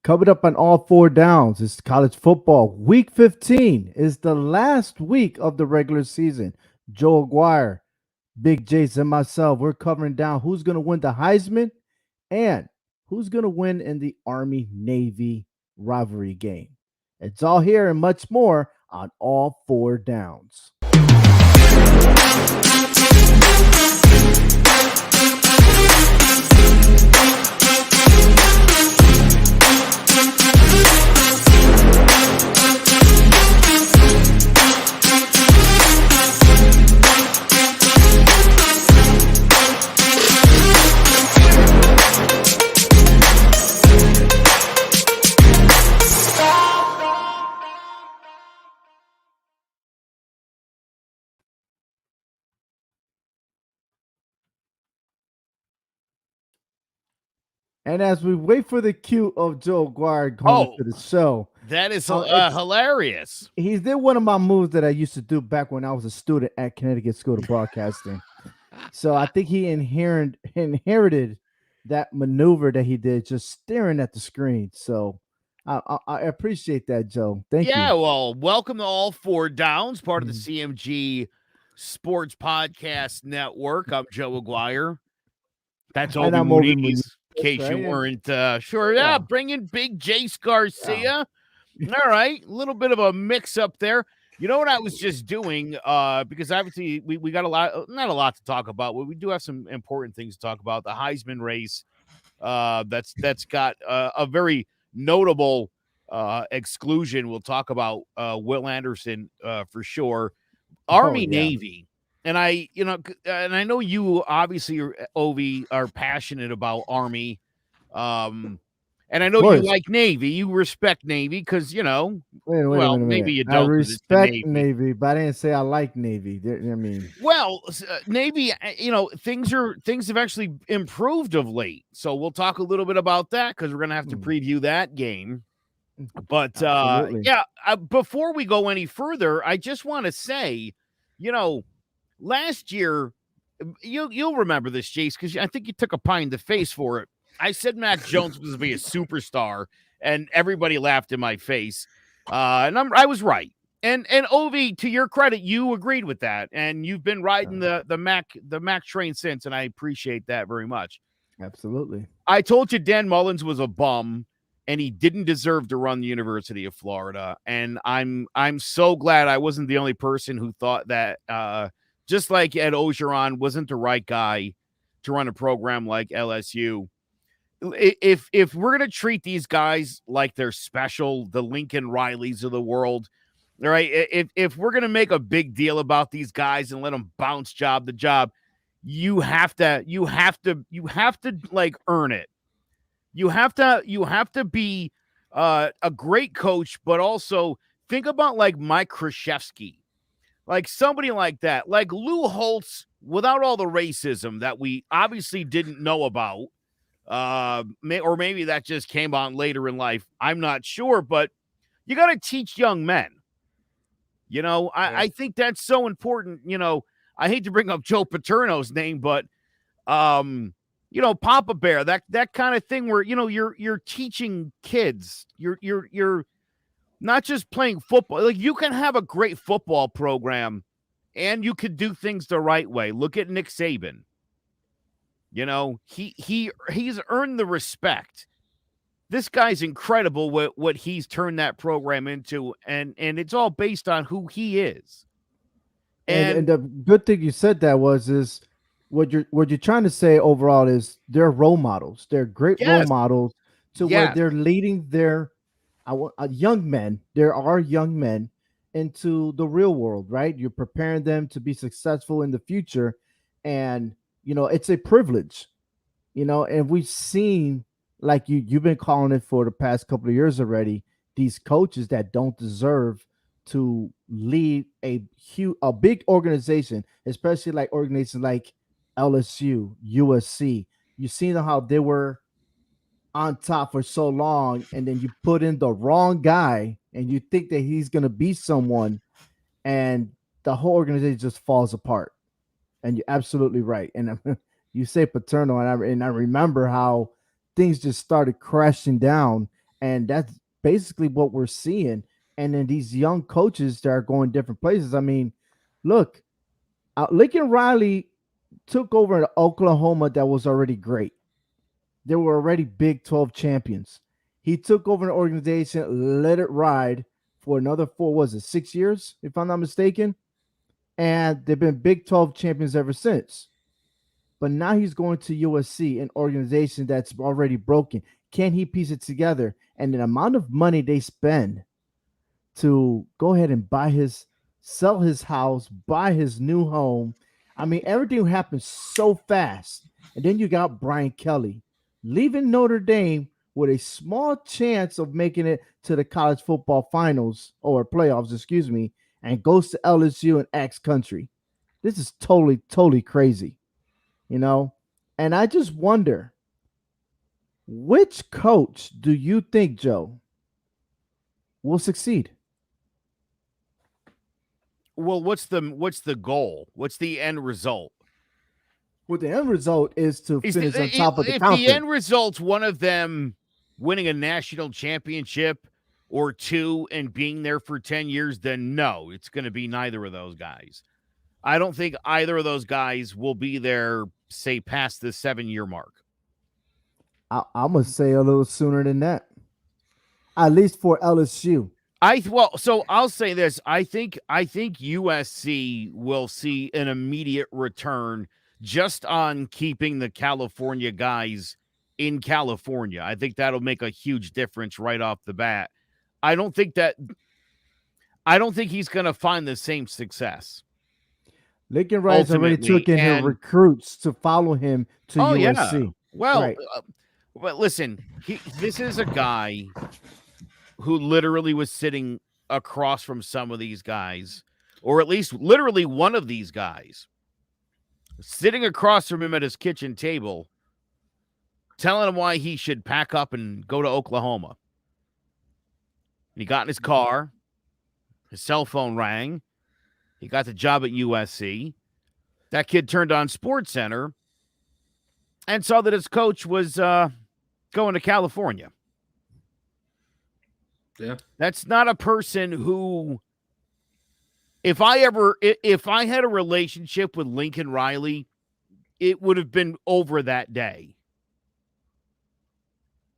Coming up on all four downs is college football. Week 15 is the last week of the regular season. Joe Aguirre, Big Jason, and myself, we're covering down who's going to win the Heisman and who's going to win in the Army Navy rivalry game. It's all here and much more on all four downs. And as we wait for the cue of Joe Aguirre coming to the show, that is hilarious. He did one of my moves that I used to do back when I was a student at Connecticut School of Broadcasting. So I think he inherited that maneuver that he did, just staring at the screen. So I appreciate that, Joe. Thank you. Yeah, well, welcome to All Four Downs, part of the CMG Sports Podcast Network. I'm Joe Aguirre. That's Obi Muniz, in case you weren't sure. Yeah, bring in Big Jace Garcia. Yeah. All right, a little bit of a mix-up there. You know what I was just doing, because obviously we got not a lot to talk about, but we do have some important things to talk about. The Heisman race, that's got a very notable exclusion. We'll talk about Will Anderson for sure. Army Navy. And I know you obviously, Ovi, are passionate about Army. And I know you like Navy. You respect Navy because, wait, maybe you don't. I respect Navy, but I didn't say I like Navy. I mean, well, Navy, things have actually improved of late. So we'll talk a little bit about that because we're going to have to preview that game. But before we go any further, I just want to say, last year, you'll remember this, Jace, because I think you took a pie in the face for it. I said Mac Jones was going to be a superstar, and everybody laughed in my face. And I was right. And Ovi, to your credit, you agreed with that, and you've been riding the Mac train since, and I appreciate that very much. Absolutely. I told you Dan Mullins was a bum, and he didn't deserve to run the University of Florida. And I'm so glad I wasn't the only person who thought that. Just like Ed Ogeron wasn't the right guy to run a program like LSU. If we're going to treat these guys like they're special, the Lincoln Rileys of the world, all right, if we're going to make a big deal about these guys and let them bounce job to job, you have to like earn it. You have to be a great coach, but also think about like Mike Krzyzewski. Like somebody like that, like Lou Holtz, without all the racism that we obviously didn't know about, or maybe that just came on later in life. I'm not sure, but you got to teach young men. I think that's so important. I hate to bring up Joe Paterno's name, but Papa Bear, that kind of thing where you're teaching kids. You're not just playing football. Like you can have a great football program and you could do things the right way. Look at Nick Saban. He's earned the respect. This guy's incredible what he's turned that program into, and it's all based on who he is. And the good thing you said that is what you're trying to say overall is they're role models. They're great role models to where they're leading their young men. There are young men into the real world, right? You're preparing them to be successful in the future, and it's a privilege, and we've seen, like you've been calling it for the past couple of years already, these coaches that don't deserve to lead a big organization, especially like organizations like LSU, USC. You've seen how they were on top for so long, and then you put in the wrong guy and you think that he's going to be someone, and the whole organization just falls apart. And you're absolutely right. And you say Paterno, and I remember how things just started crashing down And that's basically what we're seeing. And then these young coaches that are going different places. I mean, look, Lincoln Riley took over an Oklahoma that was already great. They were already Big 12 champions. He took over an organization, let it ride for another four, was it 6 years, if I'm not mistaken? And they've been Big 12 champions ever since. But now he's going to USC, an organization that's already broken. Can he piece it together? And the amount of money they spend to go ahead and sell his house, buy his new home. I mean, everything happened so fast. And then you got Brian Kelly leaving Notre Dame with a small chance of making it to the college football finals or playoffs, excuse me, and goes to LSU and X country. This is totally, totally crazy, you know? And I just wonder, which coach do you think, Joe, will succeed? Well, what's the goal? What's the end result? Well, the end result is to finish on top of the if conference. the end result's one of them winning a national championship or two and being there for 10 years, then no, it's going to be neither of those guys. I don't think either of those guys will be there, say, past the 7-year mark. I'm going to say a little sooner than that, at least for LSU. So I'll say this. I think USC will see an immediate return just on keeping the California guys in California. I think that'll make a huge difference right off the bat. I don't think he's going to find the same success. Lincoln Riley's already took in his recruits to follow him to USC. Yeah. Well, right. But listen, this is a guy who literally was sitting across from some of these guys, or at least literally one of these guys, sitting across from him at his kitchen table, telling him why he should pack up and go to Oklahoma. He got in his car, his cell phone rang, he got the job at USC. That kid turned on SportsCenter and saw that his coach was going to California. Yeah. That's not a person who, if I had a relationship with Lincoln Riley, it would have been over that day.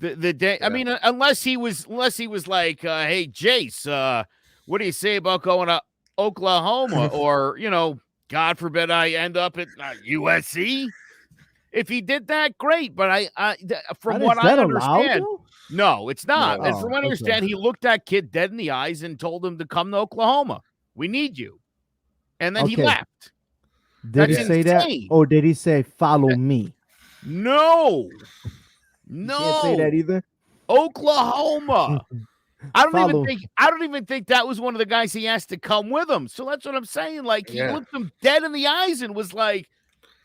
The day, yeah. I mean, unless he was like, hey, Jace, what do you say about going to Oklahoma? Or, God forbid I end up at USC. If he did that, great. But from what I understand, no, it's not. No. And from what I understand, he looked that kid dead in the eyes and told him to come to Oklahoma. We need you. And then he left. Did he say that? Or did he say, follow me? No. You can't say that either. Oklahoma. I don't even think that was one of the guys he asked to come with him. So that's what I'm saying. Like, he looked him dead in the eyes and was like,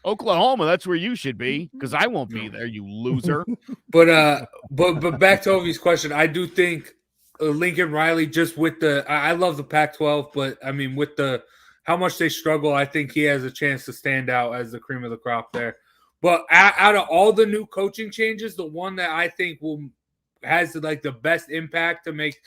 Oklahoma, that's where you should be, because I won't be there, you loser. But back to Ovi's question, I do think Lincoln Riley, just with I love the Pac-12, but I mean, with how much they struggle, I think he has a chance to stand out as the cream of the crop there. But out of all the new coaching changes, the one that I think has the best impact to make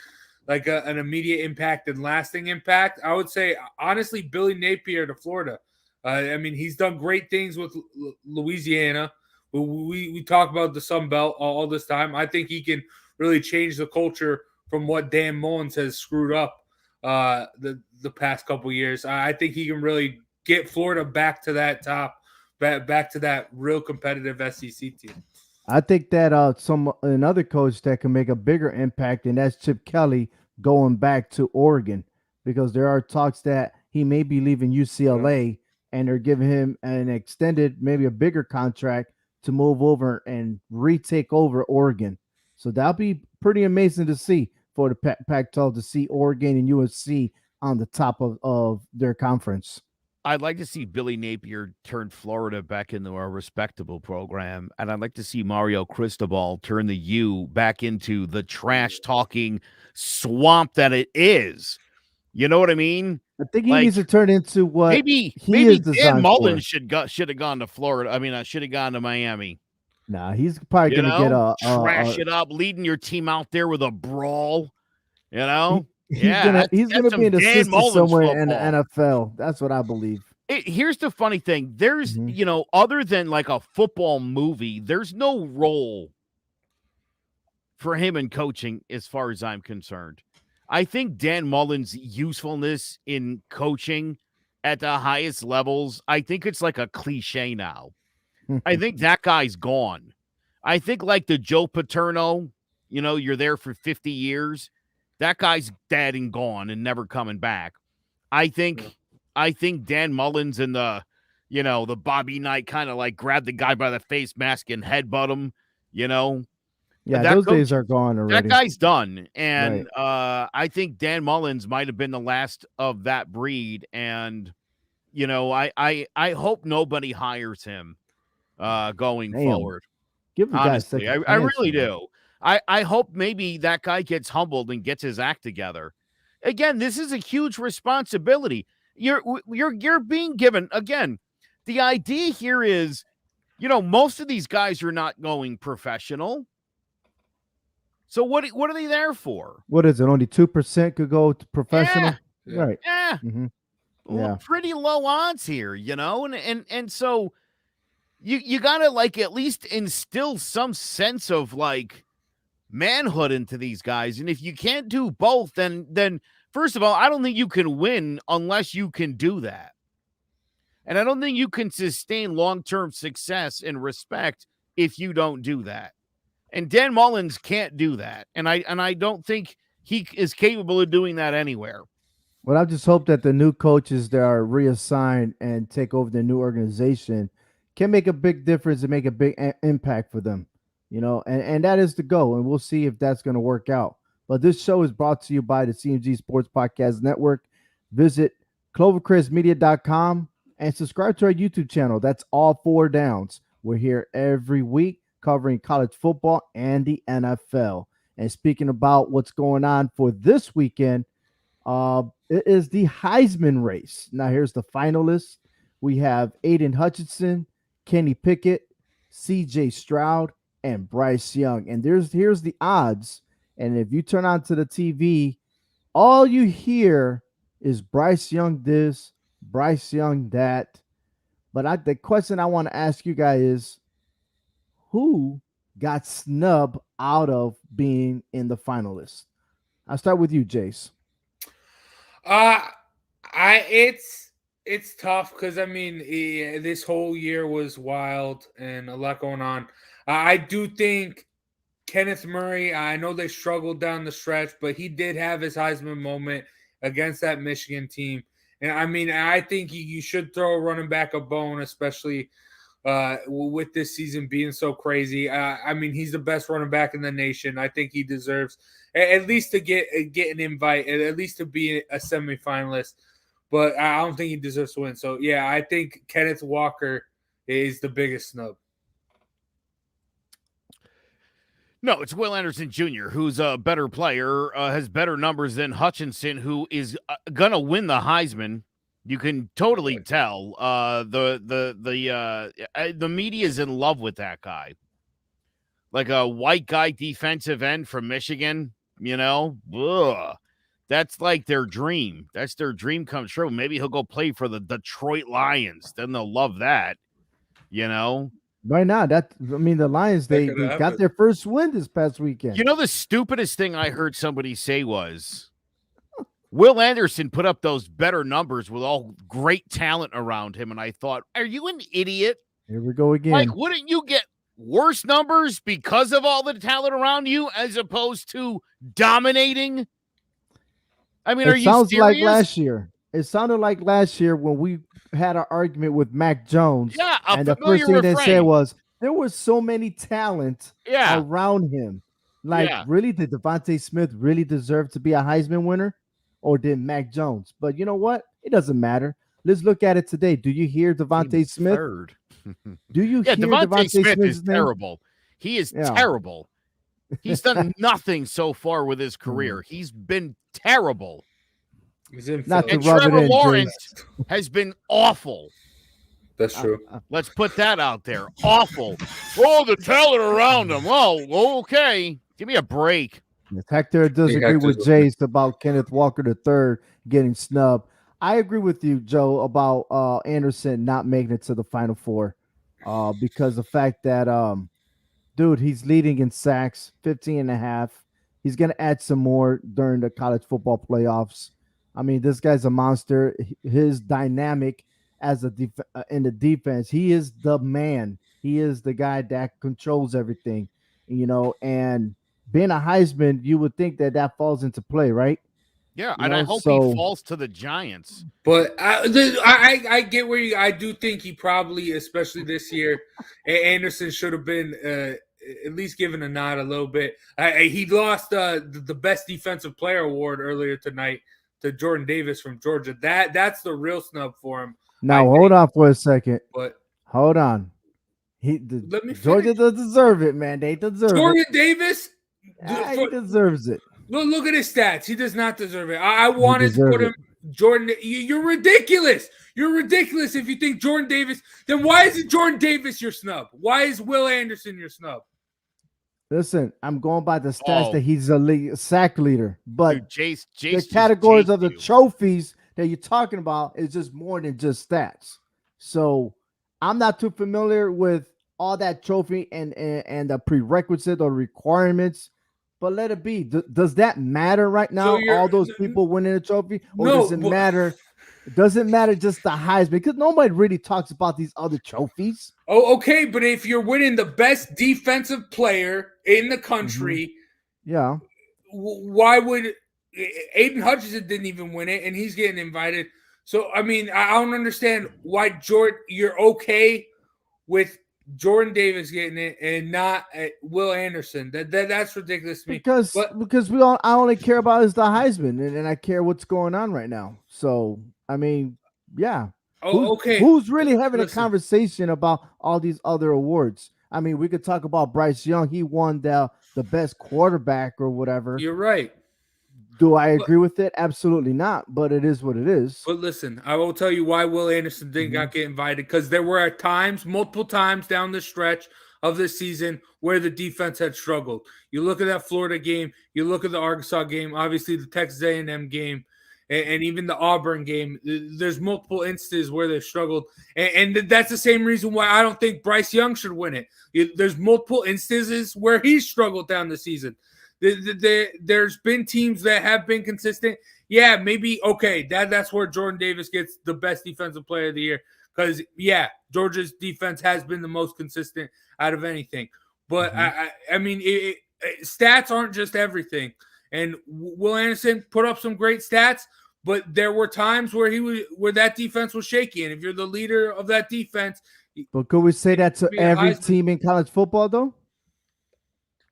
like an immediate impact and lasting impact, I would say honestly Billy Napier to Florida. I mean, he's done great things with Louisiana. We talk about the Sun Belt all this time. I think he can really change the culture from what Dan Mullins has screwed up the past couple years. I think he can really get Florida back to that top, back to that real competitive SEC team. I think that another coach that can make a bigger impact, and that's Chip Kelly going back to Oregon, because there are talks that he may be leaving UCLA. And they're giving him an extended, maybe a bigger contract to move over and retake over Oregon. So that'll be pretty amazing to see for the Pac-12, to see Oregon and USC on the top of their conference. I'd like to see Billy Napier turn Florida back into a respectable program. And I'd like to see Mario Cristobal turn the U back into the trash-talking swamp that it is. You know what I mean? I think he needs to turn into what maybe Dan Mullen should have gone to Florida. I mean, I should have gone to Miami. Nah, he's probably You going to get know, trash it up, leading your team out there with a brawl. You know, yeah, he's that's gonna be some an Dan assistant Mullins somewhere in the football. NFL. That's what I believe. Here's the funny thing. There's, other than like a football movie, there's no role for him in coaching as far as I'm concerned. I think Dan Mullins' usefulness in coaching at the highest levels, I think it's like a cliche now. I think that guy's gone. I think like the Joe Paterno, you're there for 50 years. That guy's dead and gone and never coming back. I think Dan Mullins and the Bobby Knight kind of like grab the guy by the face mask and headbutt him, Yeah, that those days coach, are gone that already. guy's done. And Right. I think Dan Mullins might have been the last of that breed. And, I hope nobody hires him going Damn. forward. Give the guy a Honestly, second I chance, really man. do. I hope maybe that guy gets humbled and gets his act together. Again, this is a huge responsibility. You're being given, again, the idea here is, most of these guys are not going professional. So what are they there for? What is it? Only 2% could go to professional? Yeah. Right. Yeah. Mm-hmm. Well, Yeah. pretty low odds here, and so you gotta like at least instill some sense of like manhood into these guys. And if you can't do both, then first of all, I don't think you can win unless you can do that. And I don't think you can sustain long-term success and respect if you don't do that. And Dan Mullins can't do that. And I don't think he is capable of doing that anywhere. Well, I just hope that the new coaches that are reassigned and take over the new organization can make a big difference and make a big impact for them, and that is the goal. And we'll see if that's going to work out. But this show is brought to you by the CMG Sports Podcast Network. Visit clovercrestmedia.com and subscribe to our YouTube channel. That's All Four Downs. We're here every week covering college football and the NFL. And speaking about what's going on for this weekend, it is the Heisman race. Now, here's the finalists. We have Aiden Hutchinson, Kenny Pickett, CJ Stroud, and Bryce Young. And here's the odds. And if you turn on to the TV, all you hear is Bryce Young this, Bryce Young that. But the question I want to ask you guys is, who got snubbed out of being in the finalists? I'll start with you, Jace. It's tough because I mean this whole year was wild and a lot going on. I do think Kenneth Murray, I know they struggled down the stretch, but he did have his Heisman moment against that Michigan team. And I mean, I think you should throw a running back a bone, especially with this season being so crazy. I mean, he's the best running back in the nation. I think he deserves at least to get an invite, at least to be a semifinalist. But I don't think he deserves to win. So, yeah, I think Kenneth Walker is the biggest snub. No, it's Will Anderson Jr., who's a better player, has better numbers than Hutchinson, who is going to win the Heisman. You can totally tell. The media is in love with that guy. Like a white guy defensive end from Michigan, Ugh. That's like their dream. That's their dream come true. Maybe he'll go play for the Detroit Lions. Then they'll love that, Right now, the Lions, they got their first win this past weekend. The stupidest thing I heard somebody say was Will Anderson put up those better numbers with all great talent around him. And I thought, are you an idiot? Here we go again. Like, wouldn't you get worse numbers because of all the talent around you as opposed to dominating? I mean, are you serious? Like last year. It sounded like last year when we had an argument with Mac Jones. Yeah, and the first thing they said was there was so many talent around him. Like, really, did Devontae Smith really deserve to be a Heisman winner? Or did Mac Jones? But you know what? It doesn't matter. Let's look at it today. Do you hear Devontae Smith? Third. Do you hear Devontae Smith is name? terrible. He is terrible. He's done nothing so far with his career. He's been terrible. Not to and rub Trevor it in, Lawrence has been awful. That's true. Let's put that out there. Awful. Oh, the talent around him. Oh, okay. Give me a break. Yes, Hector does agree with Jace about Kenneth Walker III getting snubbed. I agree with you, Joe, about Anderson not making it to the Final Four because the fact that dude, he's leading in sacks, 15 and a half. He's going to add some more during the college football playoffs. I mean, this guy's a monster. His dynamic as in the defense, he is the man. He is the guy that controls everything, and being a Heisman, you would think that falls into play, right? Yeah, and I hope he falls to the Giants. But I get where I do think he probably, especially this year, Anderson should have been at least given a nod a little bit. He lost the best defensive player award earlier tonight to Jordan Davis from Georgia. That's the real snub for him. Now hold on for a second. But hold on. Georgia does deserve it, man. They deserve Jordan it. Davis. He deserves it. Look at his stats. He does not deserve it. I wanted to put him. Jordan, you're ridiculous. You're ridiculous if you think Jordan Davis. Then why isn't Jordan Davis your snub? Why is Will Anderson your snub? Listen, I'm going by the stats that he's a sack leader, but Jace the categories of the trophies that you're talking about is just more than just stats. So I'm not too familiar with all that trophy and the prerequisite or requirements. But let it be. Does that matter right now? All those people winning a trophy, or does it matter? Does it matter just the Heisman? Because nobody really talks about these other trophies. Oh, okay, but if you're winning the best defensive player in the country, yeah, why would Aiden Hutchinson didn't even win it, and he's getting invited? So I mean, I don't understand why you're okay with Jordan Davis getting it and not Will Anderson. That's ridiculous to me. Because I only care about is the Heisman, and I care what's going on right now. So I mean, yeah. Okay. Who's really having a conversation about all these other awards? I mean, we could talk about Bryce Young. He won the best quarterback or whatever. You're right. Do I agree with it? Absolutely not. But it is what it is. But listen, I will tell you why Will Anderson didn't get invited, because there were multiple times down the stretch of this season where the defense had struggled. You look at that Florida game, you look at the Arkansas game, obviously the Texas A&M game, and even the Auburn game. There's multiple instances where they've struggled, and that's the same reason why I don't think Bryce Young should win it. There's multiple instances where he's struggled down the season. There's been teams that have been consistent. Yeah, maybe, okay, that's where Jordan Davis gets the best defensive player of the year, because, yeah, Georgia's defense has been the most consistent out of anything. But, I mean, stats aren't just everything. And Will Anderson put up some great stats, but there were times where that defense was shaky. And if you're the leader of that defense. But could we say that to every team in college football, though?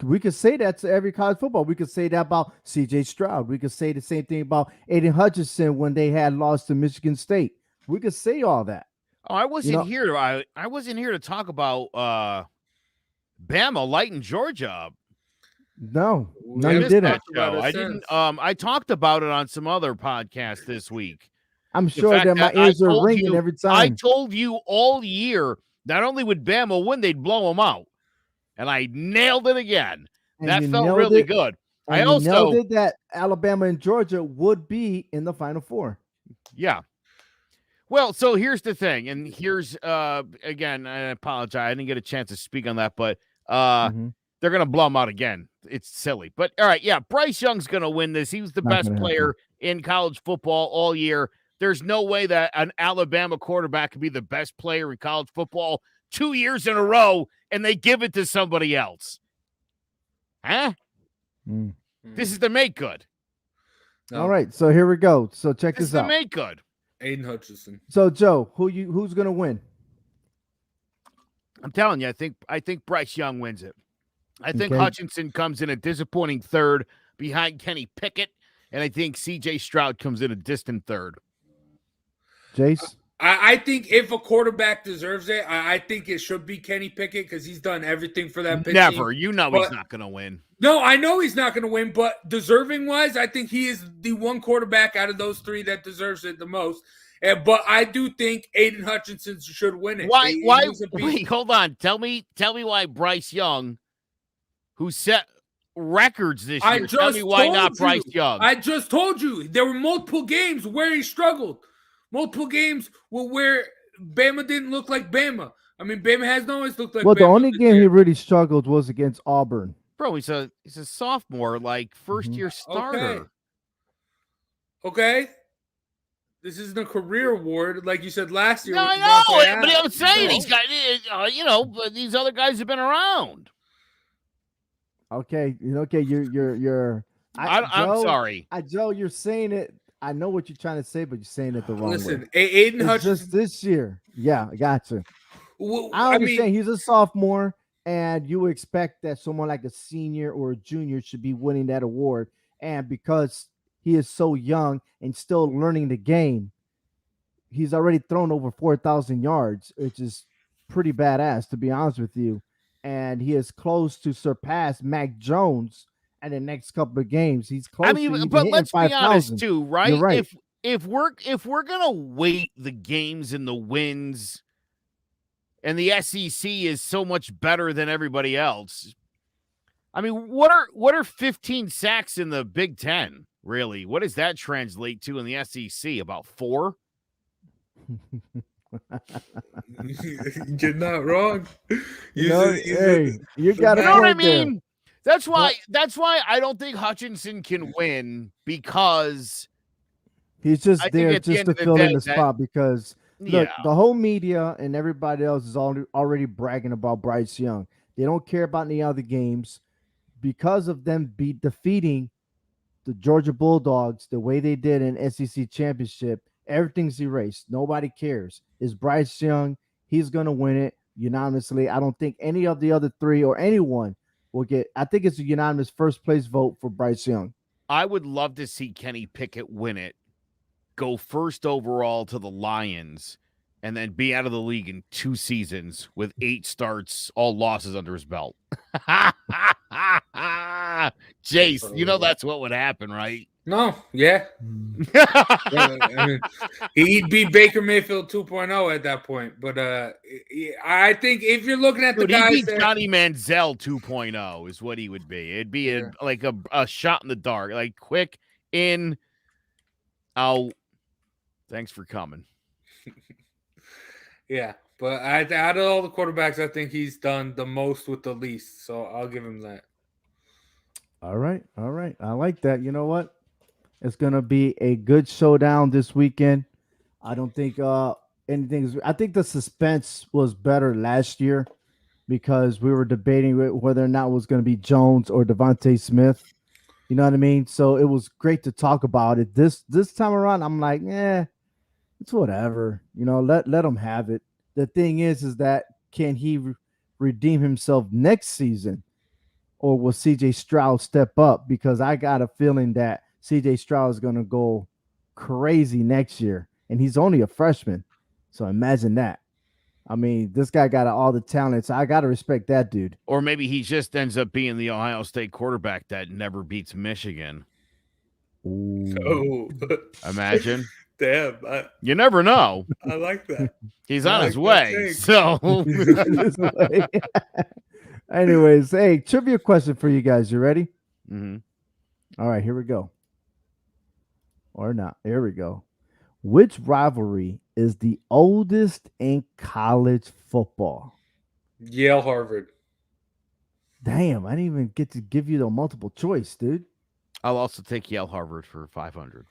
We could say that to every college football. We could say that about C.J. Stroud. We could say the same thing about Aiden Hutchinson when they had lost to Michigan State. We could say all that. Oh, I wasn't here. I wasn't here to talk about Bama lighting Georgia up. No, you didn't. I didn't. I talked about it on some other podcast this week. I'm sure that my ears are ringing every time. I told you all year, not only would Bama win, they'd blow them out. And I nailed it again. And that felt really good. I also nailed it that Alabama and Georgia would be in the Final Four. Yeah. Well, so here's the thing. And here's, again, I apologize. I didn't get a chance to speak on that, but they're going to blow them out again. It's silly. But, all right, yeah, Bryce Young's going to win this. He was the best player in college football all year. There's no way that an Alabama quarterback could be the best player in college football 2 years in a row, and they give it to somebody else. Huh? This is the make good. No. All right, so here we go. So check this out. The make good. Aiden Hutchinson. So Joe, who's gonna win? I'm telling you, I think Bryce Young wins it. I think Hutchinson comes in a disappointing third behind Kenny Pickett, and I think C.J. Stroud comes in a distant third. Jace? I think if a quarterback deserves it, I think it should be Kenny Pickett, because he's done everything for that pitching. Never. You know he's not going to win. No, I know he's not going to win, but deserving-wise, I think he is the one quarterback out of those three that deserves it the most. But I do think Aiden Hutchinson should win it. Why? Wait, Wait, hold on. Tell me why Bryce Young, who set records this year, tell me why not Bryce Young. I just told you there were multiple games where he struggled. Multiple games where Bama didn't look like Bama. I mean, Bama hasn't always looked like Bama. The only game he really struggled was against Auburn. Bro, he's a sophomore, like first-year starter. Okay. This isn't a career award like you said last year. No, I know, but I'm saying these guys, but these other guys have been around. Okay, you're. I'm sorry, Joe. You're saying it. I know what you're trying to say, but you're saying it the wrong way. Listen, Aiden Hutchinson just this year. Yeah, I got you. Well, I understand he's a sophomore, and you expect that someone like a senior or a junior should be winning that award, and because he is so young and still learning the game, he's already thrown over 4,000 yards, which is pretty badass, to be honest with you. And he is close to surpass Mac Jones in the next couple of games. He's close. But let's be honest too, right? You're right. If we're gonna weight the games and the wins, and the SEC is so much better than everybody else. I mean, what are 15 sacks in the Big Ten? Really, what does that translate to in the SEC? About 4? You're not wrong. You got to know what I mean? There. That's why I don't think Hutchinson can win, because he's just there just to fill in the spot, because look, the whole media and everybody else is already bragging about Bryce Young. They don't care about any other games because of them defeating the Georgia Bulldogs the way they did in SEC championship. Everything's erased. Nobody cares. It's Bryce Young. He's going to win it unanimously. I don't think any of the other three or anyone will get. I think it's a unanimous first place vote for Bryce Young. I would love to see Kenny Pickett win it, go first overall to the Lions, and then be out of the league in 2 seasons with 8 starts, all losses under his belt. Jace, you know that's what would happen, right? No, yeah. I mean, he'd be Baker Mayfield 2.0 at that point. But I think if you're looking at the guys, he'd be Johnny Manziel 2.0 is what he would be. It'd be like a shot in the dark, like quick in, out. Thanks for coming. Yeah, but out of all the quarterbacks, I think he's done the most with the least. So I'll give him that. All right. I like that. You know what? It's gonna be a good showdown this weekend. I don't think anything. I think the suspense was better last year because we were debating whether or not it was going to be Jones or Devontae Smith. You know what I mean? So it was great to talk about it. This time around, I'm like, it's whatever. You know, let him have it. The thing is that can he redeem himself next season, or will CJ Stroud step up? Because I got a feeling that CJ Stroud is going to go crazy next year, and he's only a freshman. So imagine that. I mean, this guy got all the talent, so I got to respect that dude. Or maybe he just ends up being the Ohio State quarterback that never beats Michigan. Ooh. Oh, imagine. Damn. You never know. I like that. He's on his way. So, anyways, hey, trivia question for you guys. You ready? Mm-hmm. All right, here we go. Or not. Here we go. Which rivalry is the oldest in college football? Yale, Harvard. Damn, I didn't even get to give you the multiple choice, dude. I'll also take Yale, Harvard for 500.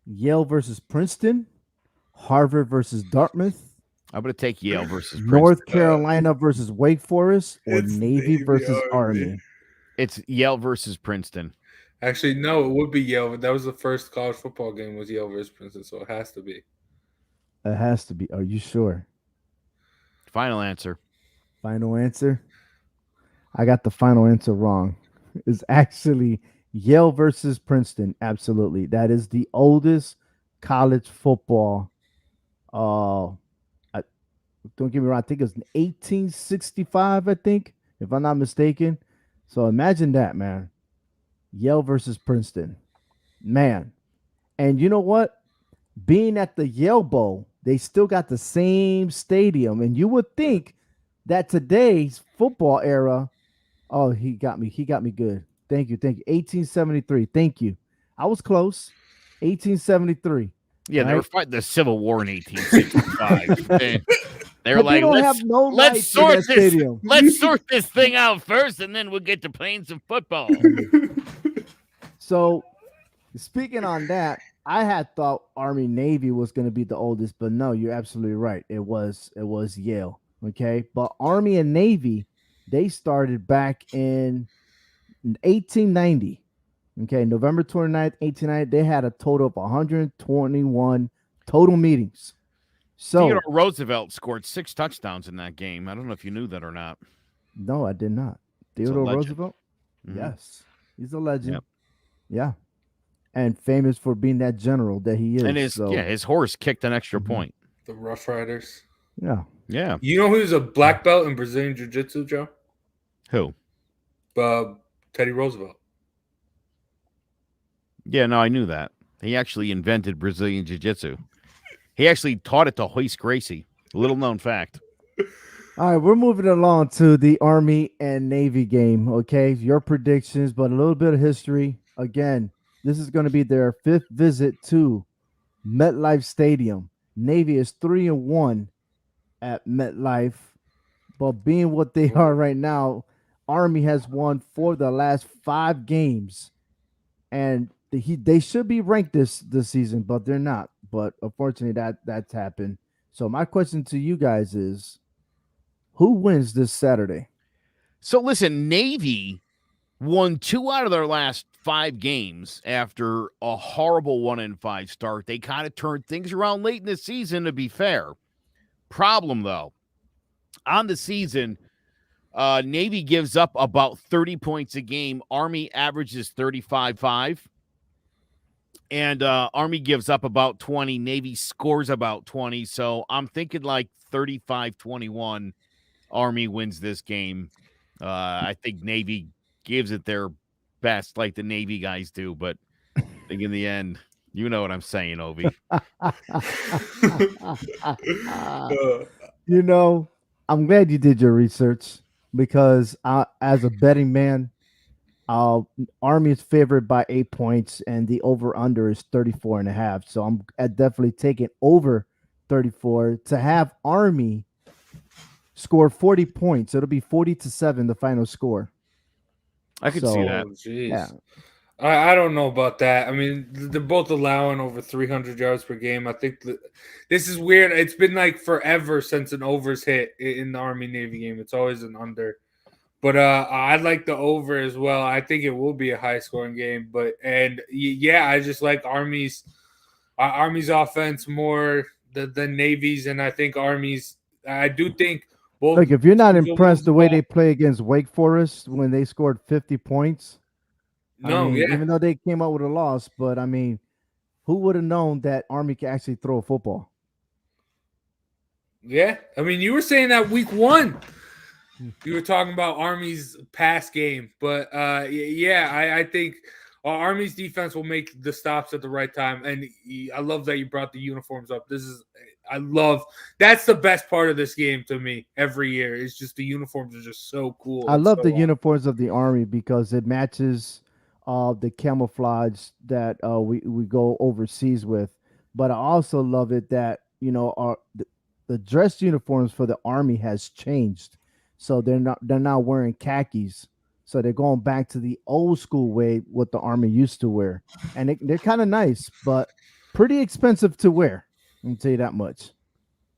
Yale versus Princeton, Harvard versus Dartmouth. I'm going to take Yale versus Princeton. North Carolina versus Wake Forest, or Navy versus Army. It's Yale versus Princeton. Actually, no, it would be Yale. That was the first college football game was Yale versus Princeton, so it has to be. It has to be. Are you sure? Final answer. Final answer? I got the final answer wrong. It's actually Yale versus Princeton. Absolutely. That is the oldest college football. Don't get me wrong. I think it's 1865, I think, if I'm not mistaken. So imagine that, man. Yale versus Princeton. Man. And you know what? being at the Yale Bowl, they still got the same stadium, and you would think that today's football era. Oh, he got me. He got me good. Thank you. Thank you. 1873. Thank you. I was close. 1873. Yeah, they were Right. fighting the Civil War in 1865. And they're But they like, don't have no let's lights in sort that stadium. this thing out first, and then we'll get to playing some football. So, speaking on that, I had thought Army Navy was going to be the oldest, but no, you're absolutely right. It was Yale. Okay, but Army and Navy, they started back in 1890. Okay, November 29th, 1890. They had a total of 121 total meetings. Theodore So, Roosevelt scored 6 touchdowns in that game. I don't know if you knew that or not. no, I did not. It's a Theodore legend. Roosevelt? Mhm. Yes. He's a legend. Yep. Yeah. And famous for being that general that he is. And his horse kicked an extra point. The Rough Riders. Yeah. Yeah. You know who's a black belt in Brazilian Jiu-Jitsu, Joe? Who? Teddy Roosevelt. Yeah, no, I knew that. He actually invented Brazilian Jiu-Jitsu. He actually taught it to Hoist Gracie. Little known fact. All right, we're moving along to the Army and Navy game. Okay, your predictions, but a little bit of history. Again, this is going to be their 5th visit to MetLife Stadium. Navy is 3-1 at MetLife, but being what they are right now, Army has won 4 of the last 5 games, and they should be ranked this season, but they're not. But unfortunately, that's happened. So my question to you guys is, who wins this Saturday? So listen, Navy won 2 out of their last 5 games after a horrible 1-5 start. They kind of turned things around late in the season, to be fair. Problem, though, on the season, Navy gives up about 30 points a game. Army averages 35.5. And Army gives up about 20. Navy scores about 20. So I'm thinking like 35-21. Army wins this game. I think Navy gives it their best, like the Navy guys do. But I think in the end, you know what I'm saying, Ovi. I'm glad you did your research, because as a betting man, Army is favored by 8 points, and the over under is 34.5. So I'm definitely taking over 34 to have Army score 40 points. It'll be 40-7, the final score. I can see that. Yeah. I don't know about that. I mean, they're both allowing over 300 yards per game. I think this is weird. It's been like forever since an over's hit in the Army Navy game. It's always an under. But I like the over as well. I think it will be a high scoring game. I just like Army's offense more than Navy's, and I think Army's. I do think both. Look, if you're not impressed the way they play against Wake Forest when they scored 50 points, even though they came out with a loss, but I mean, who would have known that Army can actually throw a football? Yeah, I mean, you were saying that week 1. You were talking about Army's pass game, but I think Army's defense will make the stops at the right time, and I love that you brought the uniforms up. That's the best part of this game to me every year. It's just the uniforms are just so cool. I love the uniforms of the Army because it matches the camouflage that we go overseas with, but I also love it that the dress uniforms for the Army has changed. So they're not wearing khakis. So they're going back to the old school way what the Army used to wear. And they're kind of nice, but pretty expensive to wear. Let me tell you that much.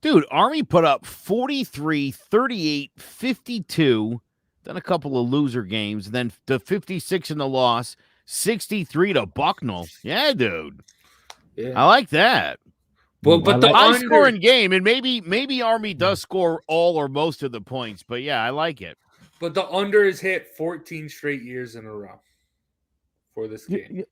Dude, Army put up 43, 38, 52, then a couple of loser games, then the 56 in the loss, 63 to Bucknell. Yeah, dude. Yeah. I like that. But the high scoring game, and maybe Army does score all or most of the points, but yeah, I like it. But the under is hit 14 straight years in a row for this game.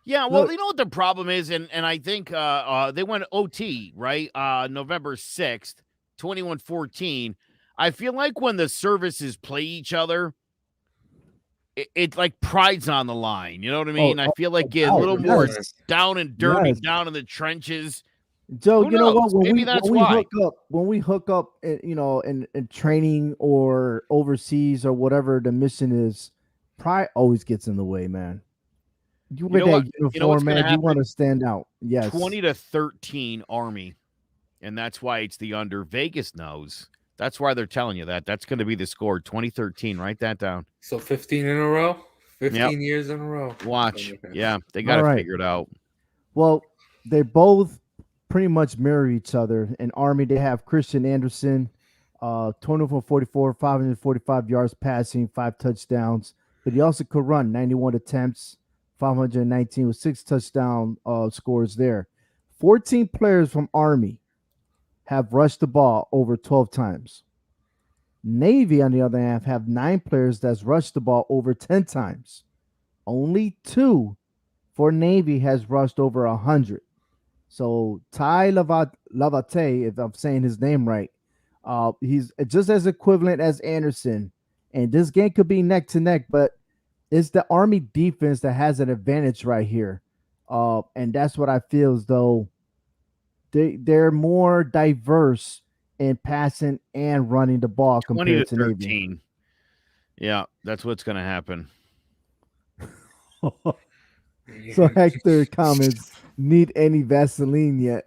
Yeah, well, you know what the problem is, and I think they went OT, right? November 6th, 21-14. I feel like when the services play each other, it like pride's on the line. You know what I mean? I feel like a oh, little more yes, down and dirty, yes. down in the trenches. Joe, Who you know what? knows? Maybe that's why. When we hook up, in training or overseas or whatever the mission is, pride always gets in the way, man. You You wear know what? that You know what's uniform, going to man. You want happen? to stand out. Yes. 20-13 Army, and that's why it's the under. Vegas knows. That's why they're telling you that. That's going to be the score. 20-13. Write that down. So 15 in a row, Yep. 15 years in a row. Watch. Yeah, they got All to right. figure it out. Well, they both pretty much mirror each other. In Army, they have Christian Anderson, 20 for 44, 545 yards passing, 5 touchdowns. But he also could run 91 attempts, 519 with 6 touchdown scores there. 14 players from Army have rushed the ball over 12 times. Navy, on the other hand, have 9 players that's rushed the ball over 10 times. Only 2 for Navy has rushed over 100. So Ty Lavate, if I'm saying his name right, he's just as equivalent as Anderson. And this game could be neck to neck, but it's the Army defense that has an advantage right here. And that's what I feel as though they're more diverse in passing and running the ball 20 to compared to Navy. 13. Yeah, that's what's going to happen. So Hector comments, need any Vaseline yet?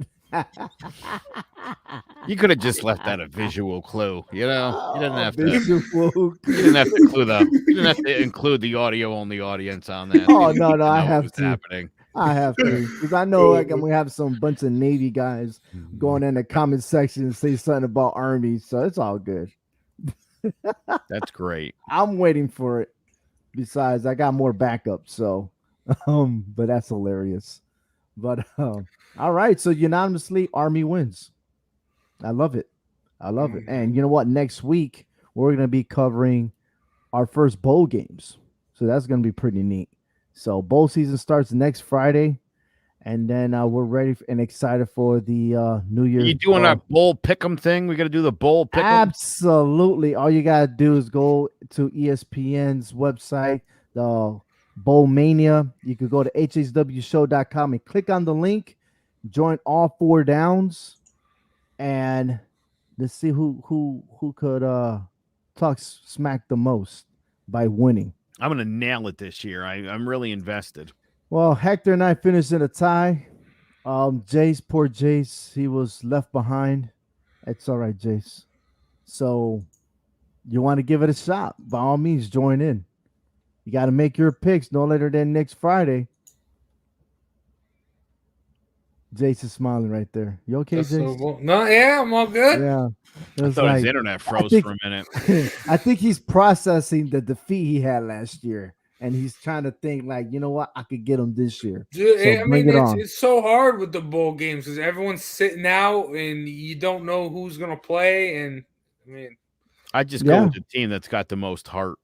You could have just left that a visual clue, you know. You didn't have to. Visual. You didn't have to clue the. You didn't have to include the audio-only audience on that. Oh They no, need no, to I know what have was to. happening. I have to because I know like I'm gonna have some bunch of Navy guys going in the comment section and say something about Army, so it's all good. That's great. I'm waiting for it. Besides, I got more backups, so but that's hilarious. But all right, so unanimously, Army wins. I love it. I love it. And you know what? Next week we're gonna be covering our first bowl games, so that's gonna be pretty neat. So bowl season starts next Friday, and then we're ready and excited for the New Year's. You doing that bowl pick'em thing? We got to do the bowl pick'em. Absolutely. All you gotta do is go to ESPN's website, the Bowl Mania. You could go to hswshow.com and click on the link, join all 4 downs, and let's see who could talk smack the most by winning. I'm gonna nail it this year. I'm really invested. Well, Hector and I finished in a tie. Poor Jace, he was left behind. It's all right, Jace. So you want to give it a shot? By all means, join in. You got to make your picks no later than next Friday. Jace is smiling right there. You okay, Jace? No, yeah, I'm all good. Yeah. I thought his internet froze for a minute. I think he's processing the defeat he had last year. And he's trying to think like, you know what, I could get him this year. Dude, So it's so hard with the bowl games because everyone's sitting out and you don't know who's gonna play. And I just go with the team that's got the most heart.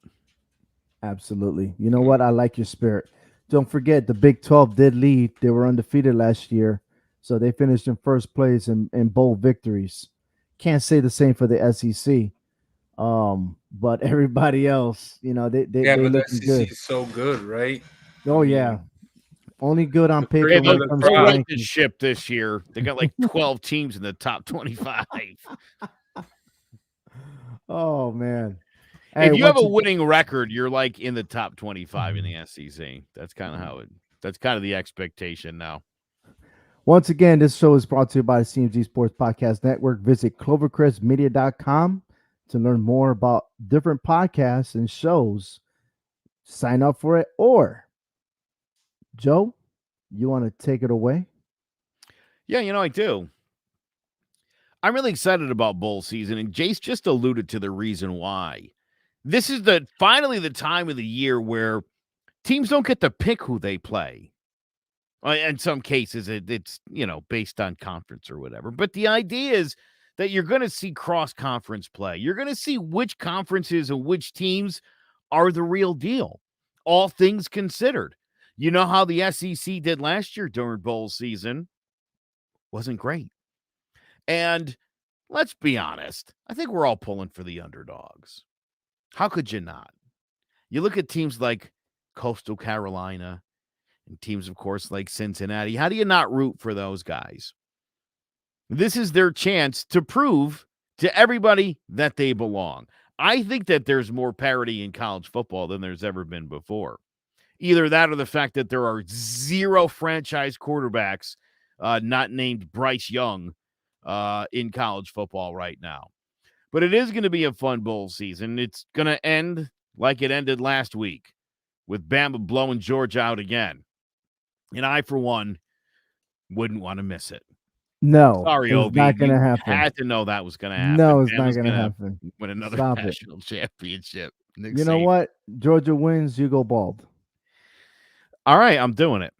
Absolutely. You know what? I like your spirit. Don't forget the Big 12 did lead. They were undefeated last year. So they finished in first place in bowl victories. Can't say the same for the SEC. But everybody else, they but look the SEC good. is so good, right? Oh yeah, only good on paper. They wrote the ship this year. They got like 12 teams in the top 25. Oh man! If you have a winning record, you're like in the top 25 in the SEC. That's kind of how it. That's kind of the expectation now. Once again, this show is brought to you by the CMG Sports Podcast Network. Visit clovercrestmedia.com to learn more about different podcasts and shows. Sign up for it. Or, Joe, you want to take it away? Yeah, I do. I'm really excited about bowl season, and Jace just alluded to the reason why. This is finally the time of the year where teams don't get to pick who they play. In some cases, it's based on conference or whatever. But the idea is that you're going to see cross-conference play. You're going to see which conferences and which teams are the real deal, all things considered. You know how the SEC did last year during bowl season? Wasn't great. And let's be honest, I think we're all pulling for the underdogs. How could you not? You look at teams like Coastal Carolina and teams, of course, like Cincinnati. How do you not root for those guys? This is their chance to prove to everybody that they belong. I think that there's more parity in college football than there's ever been before. Either that or the fact that there are 0 franchise quarterbacks not named Bryce Young in college football right now. But it is going to be a fun bowl season. It's going to end like it ended last week with Bama blowing Georgia out again. And I, for one, wouldn't want to miss it. No, sorry, it's Obi. not going to You happen. had to know that was going to happen. No, it's Bama's not going to happen. Win another Stop national championship. You know what? Georgia wins, you go bald. All right, I'm doing it.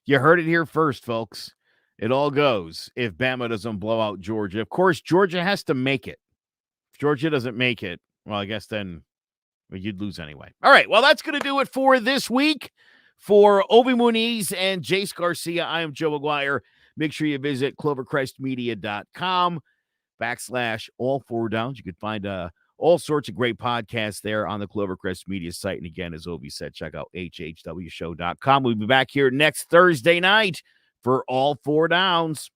You heard it here first, folks. It all goes if Bama doesn't blow out Georgia. Of course, Georgia has to make it. If Georgia doesn't make it, well, I guess then you'd lose anyway. All right, well, that's going to do it for this week. For Obi Muniz and Jace Garcia, I am Joe Aguirre. Make sure you visit clovercrestmedia.com/all4downs. You can find all sorts of great podcasts there on the Clovercrest Media site. And again, as Obi said, check out hhwshow.com. We'll be back here next Thursday night for All 4 Downs.